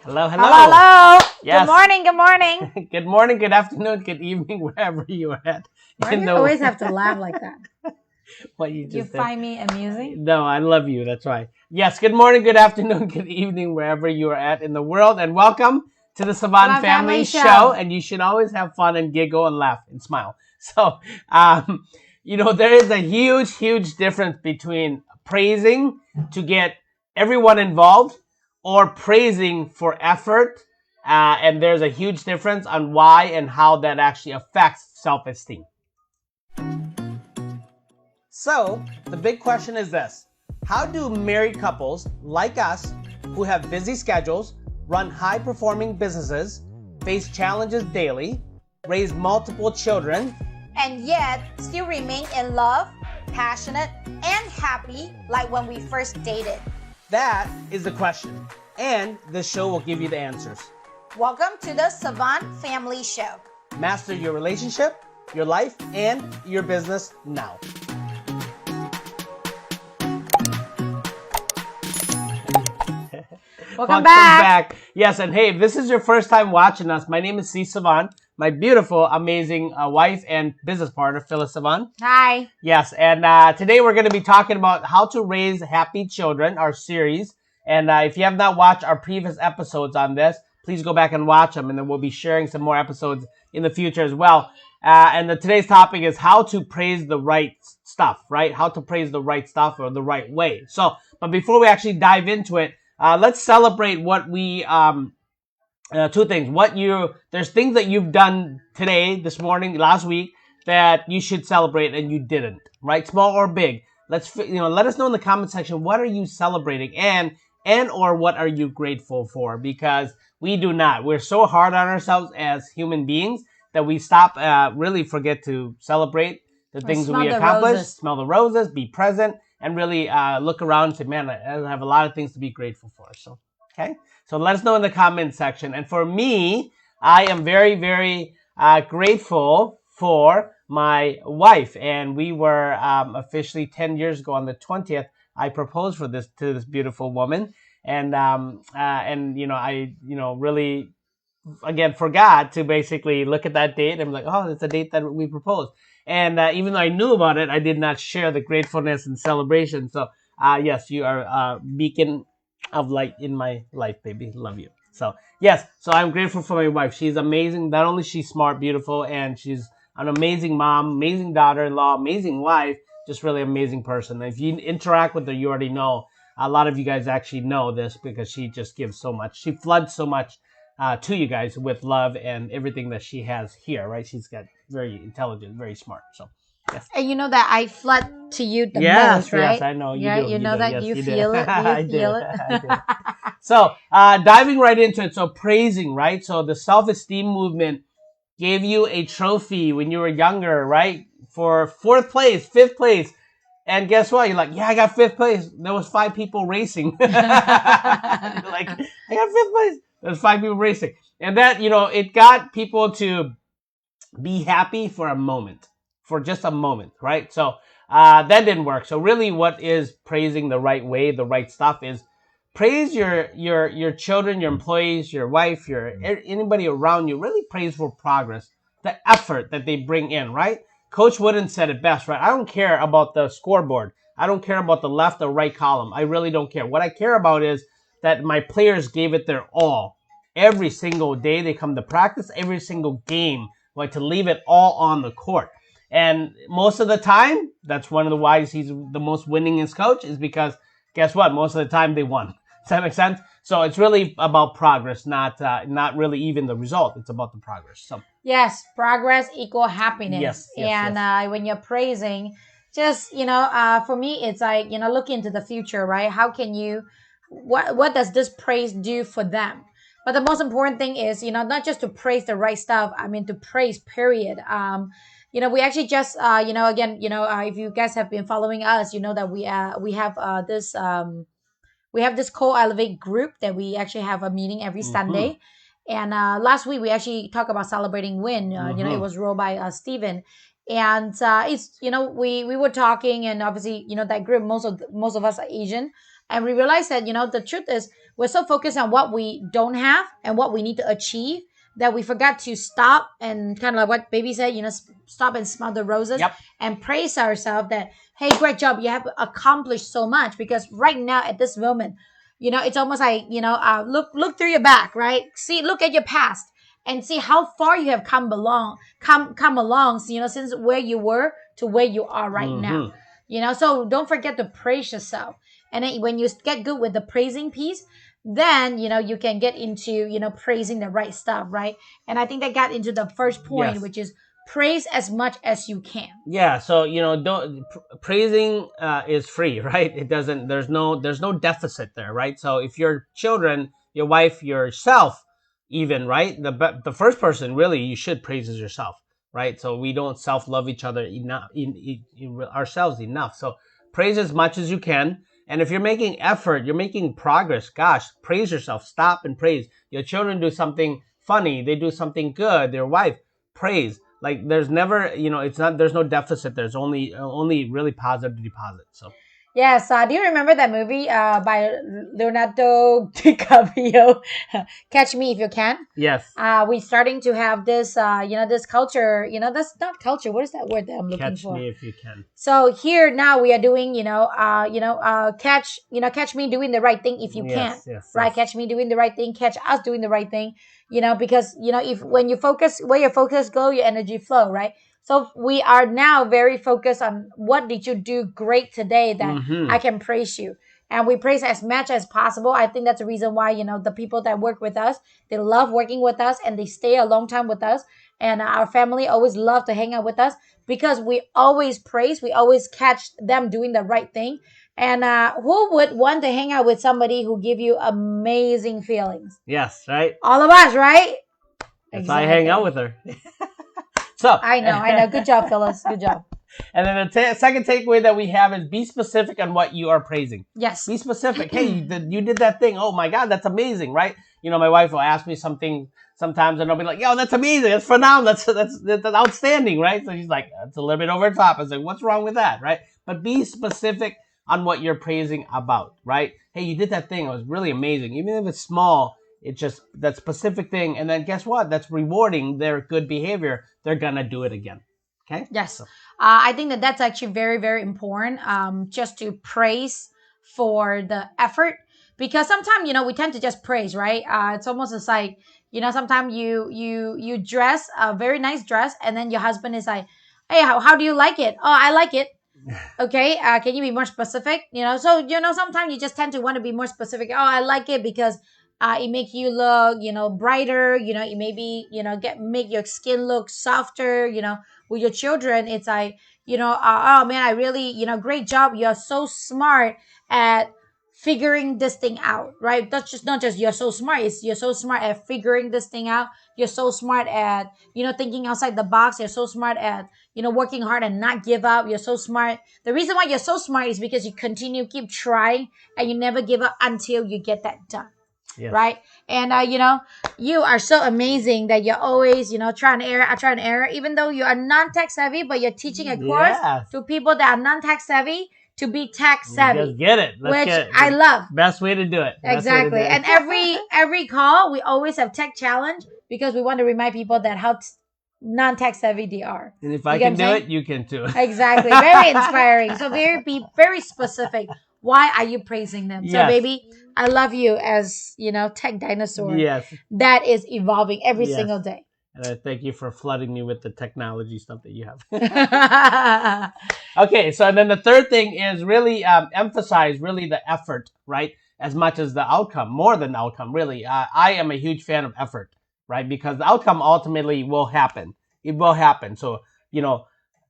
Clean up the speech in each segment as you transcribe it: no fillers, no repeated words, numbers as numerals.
Hello, hello. Hello, hello. Yes. Good morning, good morning. Good morning, good afternoon, good evening, wherever you are at. Why do you always have to laugh like that? What you You just did. find me amusing? No, I love you. That's right. Yes, good morning, good afternoon, good evening, wherever you are at in the world. And welcome to the Savanh Savanh Family Family Show. Show. And you should always have fun and giggle and laugh and smile. So, there is a huge, huge difference between praising to get everyone involved or praising for effort. And there's a huge difference on why and how that actually affects self-esteem. So, the big question is this. How do married couples like us who have busy schedules, run high-performing businesses, face challenges daily, raise multiple children, And yet, still remain in love, passionate, and happy like when we first dated. That is the question. And this show will give you the answers. Welcome to the Savant Family Show. Master your relationship, your life, and your business now. Welcome back. Yes, and hey, if this is your first time watching us, my name is C. Savanh, my beautiful, amazing wife and business partner, Phyllis Savanh. Hi. Yes, and today we're going to be talking about how to raise happy children, our series. And if you have not watched our previous episodes on this, please go back and watch them, and then we'll be sharing some more episodes in the future as well. Today's topic is how to praise the right stuff, right? How to praise the right stuff or the right way. So, but before we actually dive into it, let's celebrate what we, two things. There's things that you've done today, this morning, last week, that you should celebrate and you didn't, right? Small or big. Let us know in the comment section, what are you celebrating and or what are you grateful for? Because we do not. We're so hard on ourselves as human beings that we really forget to celebrate the things that we accomplish, smell the roses, be present, and really look around and say, man, I have a lot of things to be grateful for. So, okay. So let us know in the comment section. And for me, I am very, very grateful for my wife. And we were officially 10 years ago on the 20th, I proposed to this beautiful woman. And I really, again, forgot to basically look at that date. I'm like, oh, it's the date that we proposed. And even though I knew about it, I did not share the gratefulness and celebration. So, yes, you are a beacon of light in my life, baby. Love you. So, yes, so I'm grateful for my wife. She's amazing. Not only she's smart, beautiful, and she's an amazing mom, amazing daughter-in-law, amazing wife, just really amazing person. If you interact with her, you already know. A lot of you guys actually know this because she just gives so much. She floods so much to you guys with love and everything that she has here, right? She's got very intelligent, very smart. So, yes. And you know that I flood to you the Yes, most, right? yes, I know. You know that Yes, you do. feel it. I You do. feel it. I do. So, diving right into it. So, praising, right? So, the self-esteem movement gave you a trophy when you were younger, right? For 4th place, 5th place. And guess what? You're like, yeah, I got 5th place. There was 5 people racing. You're like, I got 5th place. There's 5 people racing. And that, it got people to be happy for a moment, for just a moment, right? So that didn't work. So really what is praising the right way, the right stuff is praise your children, your employees, your wife, anybody around you. Really praise for progress, the effort that they bring in, right? Coach Wooden said it best, right? I don't care about the scoreboard. I don't care about the left or right column. I really don't care. What I care about is that my players gave it their all. Every single day they come to practice, every single game, like to leave it all on the court. And most of the time, that's one of the why he's the most winningest coach is because guess what? Most of the time they won. Does that make sense? So it's really about progress, not really even the result. It's about the progress. So Yes, progress equal happiness. Yes. When you're praising, just for me, it's like look into the future, right? How can you, what does this praise do for them? But the most important thing is not just to praise the right stuff. I mean to praise. Period. We actually just if you guys have been following us, you know that we have this co-elevate group that we actually have a meeting every Sunday. And last week we actually talked about celebrating win. It was role by Steven. And it's we were talking, and obviously that group, most of us are Asian. And we realize that, the truth is we're so focused on what we don't have and what we need to achieve that we forgot to stop and kind of like what baby said, stop and smell the roses Yep. and praise ourselves that, hey, great job. You have accomplished so much because right now at this moment, it's almost like, look through your back, right? Look at your past and see how far you have come along, since where you were to where you are right now. Mm-hmm. So don't forget to praise yourself. And then when you get good with the praising piece, then you can get into praising the right stuff, right? And I think that got into the first point, Yes. which is praise as much as you can. Yeah, so don't praising is free, right? It doesn't. There's no deficit there, right? So if your children, your wife, yourself, even right, the first person really you should praise is yourself, right? So we don't self love each other enough, ourselves enough. So praise as much as you can, and if you're making effort, you're making progress. Gosh, praise yourself. Stop and praise. Your children do something funny, they do something good. Their wife, praise. Like there's never, it's not. There's no deficit. There's only really positive deposit. So Yes, do you remember that movie by Leonardo DiCaprio, Catch Me If You Can? yes, We're starting to have this, this culture, that's not culture. What is that word that I'm looking catch for? me if you can. So here now we are doing, catch me doing the right thing if you can, Yes, yes, right? yes. Catch me doing the right thing, catch us doing the right thing, because, if when you focus, where your focus go, your energy flow, right? So we are now very focused on what did you do great today that Mm-hmm. I can praise you. And we praise as much as possible. I think that's the reason why, the people that work with us, they love working with us and they stay a long time with us. And our family always love to hang out with us because we always praise, we always catch them doing the right thing. And who would want to hang out with somebody who give you amazing feelings? Yes, right. All of us, right? If I hang out with her. So I know. Good job, Phyllis. Good job. And then the second takeaway that we have is be specific on what you are praising. Yes. Be specific. Hey, you did that thing. Oh my God, that's amazing, right? My wife will ask me something sometimes, and I'll be like, "Yo, that's amazing. That's phenomenal. That's outstanding, right?" So she's like, "That's a little bit over the top." I was like, "What's wrong with that, right?" But be specific on what you're praising about, right? Hey, you did that thing. It was really amazing, even if it's small. It's just that specific thing, and then guess what? That's rewarding their good behavior. They're gonna do it again. Okay. Yes. So, I think that that's actually very, very important, just to praise for the effort. Because sometimes, we tend to just praise, right? It's almost as like, sometimes you dress a very nice dress and then your husband is like, hey, how do you like it? Oh, I like it. Okay, can you be more specific? So sometimes you just tend to want to be more specific. Oh, I like it because it make you look brighter. It maybe make your skin look softer. With your children, it's like oh man, I really great job. You're so smart at figuring this thing out, right? That's just not just you're so smart. It's you're so smart at figuring this thing out. You're so smart at thinking outside the box. You're so smart at working hard and not give up. You're so smart. The reason why you're so smart is because you keep trying and you never give up until you get that done. yes. Right. And you are so amazing that you're always try and error, even though you are non-tech savvy, but you're teaching a course Yes. to people that are non-tech savvy to be tech savvy. Just get it. Let's which get it. I love. Best way to do it. Best way to Exactly. do it. And every call we always have tech challenge because we want to remind people that how non-tech savvy they are. And if I You get can what do I'm it, saying? you can too. Exactly. Very inspiring. So be very specific. Why are you praising them? So Yes. baby, I love you as tech dinosaur Yes. that is evolving every Yes. single day. And I thank you for flooding me with the technology stuff that you have. Yes. Okay, so then the third thing is really emphasize really the effort, right? As much as the outcome, more than the outcome, really. I am a huge fan of effort, right? Because the outcome ultimately will happen. It will happen. So,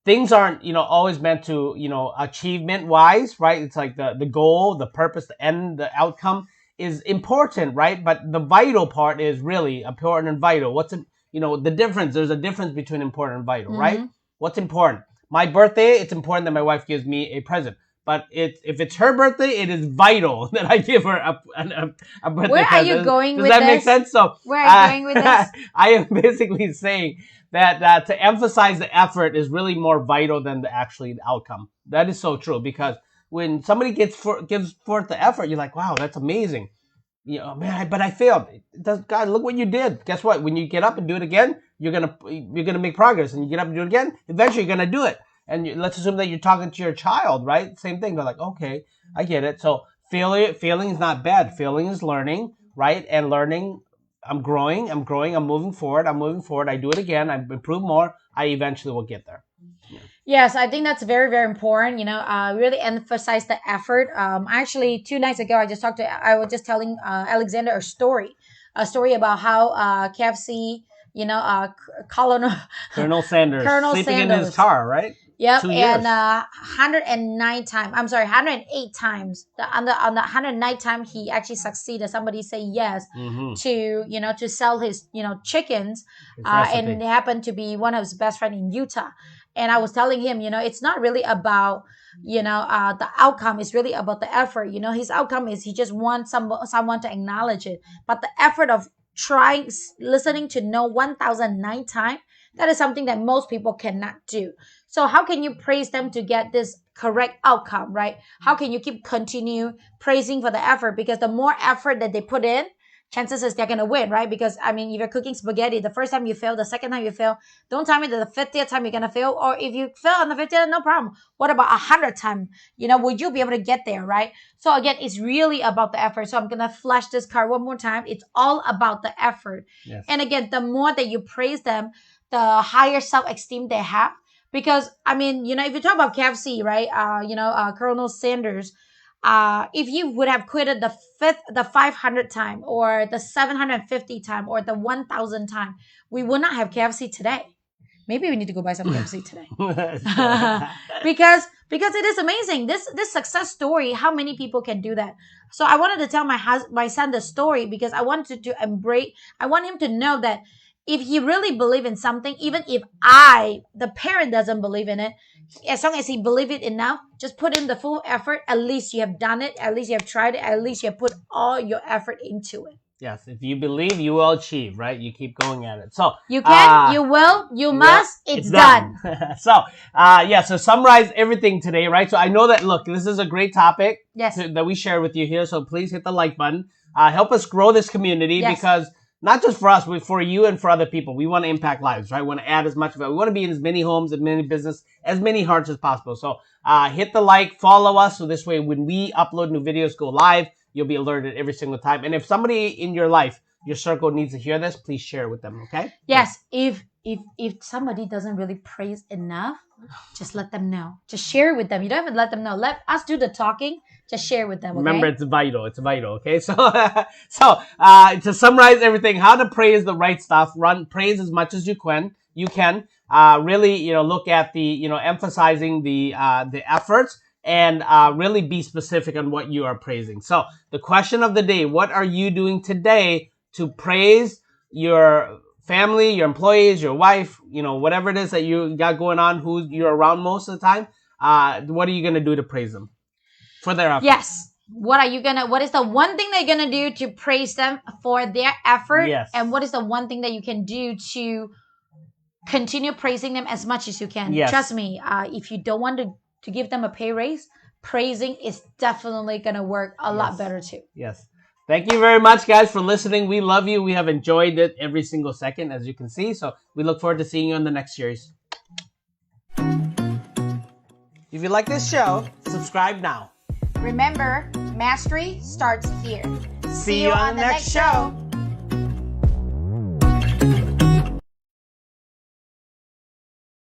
things aren't, always meant to, achievement wise, right? It's like the goal, the purpose, the end, the outcome is important, right? But the vital part is really important and vital. The difference, there's a difference between important and vital, right? What's important? My birthday, it's important that my wife gives me a present. But if it's her birthday, it is vital that I give her a birthday Where are present. you going Does with that make this? sense? So Where are you going with this? I am basically saying that to emphasize the effort is really more vital than the outcome. That is so true because when somebody gives forth the effort, you're like, wow, that's amazing. Man, but I failed. God, look what you did. Guess what? When you get up and do it again, you're gonna make progress, and you get up and do it again. Eventually, you're gonna do it. And let's assume that you're talking to your child, right? Same thing. They're like, okay, I get it. So failing is not bad. Failing is learning, right? And learning, I'm growing, I'm moving forward, I do it again, I improve more, I eventually will get there. Yes, I think that's very, very important. Really emphasize the effort. Actually, 2 nights ago, I was just telling Alexander a story about how KFC, Colonel Colonel Sanders Colonel sleeping Sanders. in his car, right? Yep, 2 years. and 109 times. I'm sorry, 108 times. On the 109th time, he actually succeeded. Somebody say yes to sell his chickens, and it happened to be one of his best friend in Utah. And I was telling him, it's not really about the outcome. It's really about the effort. His outcome is he just wants someone to acknowledge it, but the effort of trying listening to no 1009 times, that is something that most people cannot do. So how can you praise them to get this correct outcome, right? How can you continue praising for the effort? Because the more effort that they put in, chances is they're going to win, right? Because, if you're cooking spaghetti, the first time you fail, the second time you fail, don't tell me that the 50th time you're going to fail. Or if you fail on the 50th, no problem. What about 100 times? Would you be able to get there, right? So again, it's really about the effort. So I'm going to flash this card one more time. It's all about the effort. Yes. And again, the more that you praise them, the higher self-esteem they have. Because, if you talk about KFC, right, Colonel Sanders, if you would have quitted the 500 time or the 750 time or the 1,000 time, we would not have KFC today. Maybe we need to go buy some KFC today. because it is amazing. This success story, how many people can do that? So I wanted to tell my son the story because I wanted to I want him to know that if he really believe in something, even if the parent doesn't believe in it, as long as he believe it enough, just put in the full effort. At least you have done it. At least you have tried it. At least you have put all your effort into it. Yes, if you believe, you will achieve, right? You keep going at it. So you can, you will, you must. It's done. So summarize everything today, right? So I know that. Look, this is a great topic. Yes. That we share with you here. So please hit the like button. Help us grow this community because. Not just for us, but for you and for other people. We want to impact lives, right? We want to add as much of it. We want to be in as many homes, as many business, as many hearts as possible. So hit the like, follow us. So this way, when we upload new videos, go live, you'll be alerted every single time. And if somebody in your life, your circle needs to hear this, please share it with them, okay? Yes. If somebody doesn't really praise enough, just let them know. Just share it with them. You don't even let them know. Let us do the talking. Just share with them, okay? Remember, it's vital. It's vital, okay? So, to summarize everything, how to praise the right stuff. Praise as much as you can. Really, look at the, emphasizing the efforts and really be specific on what you are praising. So, the question of the day, what are you doing today to praise your family, your employees, your wife, whatever it is that you got going on, who you're around most of the time? What are you going to do to praise them? For their effort. Yes. What is the one thing that you're going to do to praise them for their effort? Yes. And what is the one thing that you can do to continue praising them as much as you can? Yes. Trust me, if you don't want to give them a pay raise, praising is definitely going to work a lot better too. Yes. Thank you very much, guys, for listening. We love you. We have enjoyed it every single second, as you can see. So we look forward to seeing you in the next series. If you like this show, subscribe now. Remember, mastery starts here. See you on the next show.